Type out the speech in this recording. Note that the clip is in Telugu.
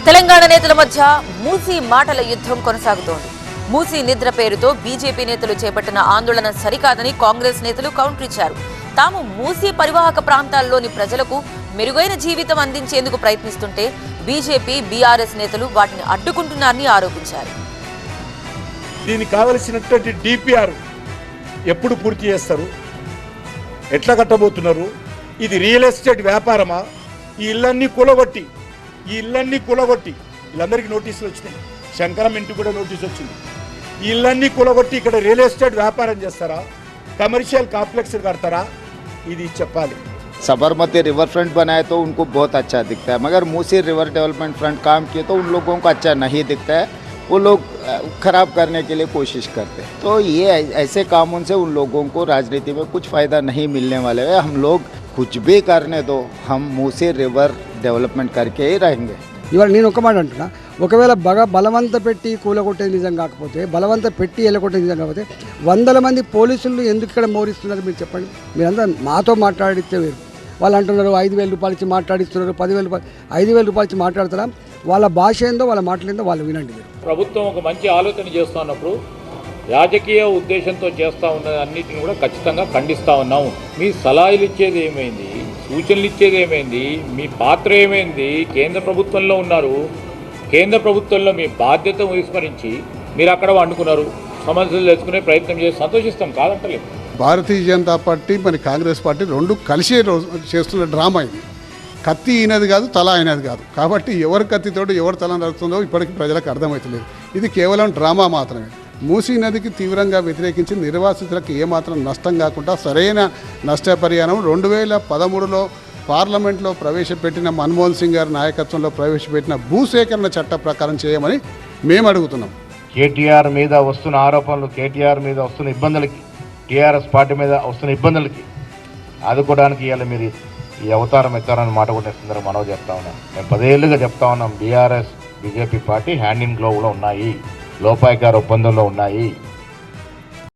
తెలంగాణ నేతల మధ్య మూసీ మాటల యుద్ధం కొనసాగుతోంది. మూసీ నిద్ర పేరుతో బీజేపీ నేతలు చేపట్టిన ఆందోళన సరికాదని కాంగ్రెస్ నేతలు కౌంటర్ ఇచ్చారు. తాము మూసీ పరివాహక ప్రాంతాల్లోని ప్రజలకు మెరుగైన జీవితం అందించేందుకు ప్రయత్నిస్తుంటే బీజేపీ, బీఆర్ఎస్ నేతలు వాటిని అడ్డుకుంటున్నారని ఆరోపించారు. దీనికి కావలసినటువంటి డిపిఆర్ ఎప్పుడు పూర్తి చేస్తారు, ఎట్లా కట్టబోతున్నారు, ఇది రియల్ ఎస్టేట్ వ్యాపారమా, ఈ ఇళ్ళన్నీ కూలగొట్టి వీళ్ళందరికీ నోటీసులు వచ్చినాయి. శంకరం ఇంటికి కూడా నోటీస్ వచ్చింది. ఈ ఇళ్ళన్నీ కూలగొట్టి ఇక్కడ రియల్ ఎస్టేట్ వ్యాపారం చేస్తారా, కమర్షియల్ కాంప్లెక్స్ కడతారా, ఇది చెప్పాలి. साबरमती रिवर फ्रंट बनाए तो उनको बहुत अच्छा दिखता है, मगर मूसी रिवर डेवलपमेंट फ्रंट काम किए तो उन लोगों को अच्छा नहीं दिखता है. वो लोग खराब करने के लिए कोशिश करते हैं. तो ये ऐसे कामों से उन लोगों को राजनीति में कुछ फ़ायदा नहीं मिलने वाले है. हम लोग कुछ भी करने दो, हम मूसी रिवर डेवलपमेंट करके ही रहेंगे. ఇవాళ నేను ఒక మాట అంటున్నా, ఒకవేళ బాగా బలవంత పెట్టి కూలగొట్టేది నిజం కాకపోతే, బలవంత పెట్టి ఎలగొట్టేది నిజం కాకపోతే 100 మంది పోలీసులు ఎందుకు ఇక్కడ మోరిస్తున్నారు మీరు చెప్పండి. మీరందరూ మాతో మాట్లాడితే వేరు. వాళ్ళు అంటున్నారు 5,000 రూపాయలు ఇచ్చి మాట్లాడిస్తున్నారు, 10,000 రూపాయలు, 5,000 రూపాయలు ఇచ్చి మాట్లాడతారా? వాళ్ళ భాష ఏందో వాళ్ళ మాటలేందో వాళ్ళు వినండి. మీరు ప్రభుత్వం ఒక మంచి ఆలోచన చేస్తున్నప్పుడు రాజకీయ ఉద్దేశంతో చేస్తూ ఉన్న అన్నిటిని కూడా ఖచ్చితంగా ఖండిస్తూ ఉన్నాం. మీ సలహాలు ఇచ్చేది ఏమైంది, సూచనలు ఇచ్చేది ఏమైంది, మీ పాత్ర ఏమైంది? కేంద్ర ప్రభుత్వంలో ఉన్నారు, కేంద్ర ప్రభుత్వంలో మీ బాధ్యత విస్మరించి మీరు అక్కడ వండుకున్నారు. సమస్యలు తెలుసుకునే ప్రయత్నం చేసి సంతోషిస్తాం, కాదంటలేదు. భారతీయ జనతా పార్టీ మరి కాంగ్రెస్ పార్టీ రెండు కలిసే చేస్తున్న డ్రామా ఇది. కత్తి అయినది కాదు, తల అయినది కాదు. కాబట్టి ఎవరి కత్తితోటి ఎవరు తల నడుస్తుందో ఇప్పటికీ ప్రజలకు అర్థమవుతలేదు. ఇది కేవలం డ్రామా మాత్రమే. మూసీ నదికి తీవ్రంగా వ్యతిరేకించి నిర్వాసితులకు ఏమాత్రం నష్టం కాకుండా సరైన నష్టపరిహారం 2013లో పార్లమెంట్లో ప్రవేశపెట్టిన మన్మోహన్ సింగ్ గారి నాయకత్వంలో ప్రవేశపెట్టిన భూసేకరణ చట్ట ప్రకారం చేయమని మేము అడుగుతున్నాం. కేటీఆర్ మీద వస్తున్న ఆరోపణలు, కేటీఆర్ మీద వస్తున్న ఇబ్బందులకి, టీఆర్ఎస్ పార్టీ మీద వస్తున్న ఇబ్బందులకి ఆదుకోవడానికి ఇవాళ మీరు ఈ అవతారం ఎత్తారని మాట కూడా మనవి చెప్తా ఉన్నాం. మేము 10 ఏళ్ళుగా చెప్తా ఉన్నాం, BRS BJP party hand in గ్లోవ్లో ఉన్నాయి, లోపాయికార ఒప్పందంలో ఉన్నాయి.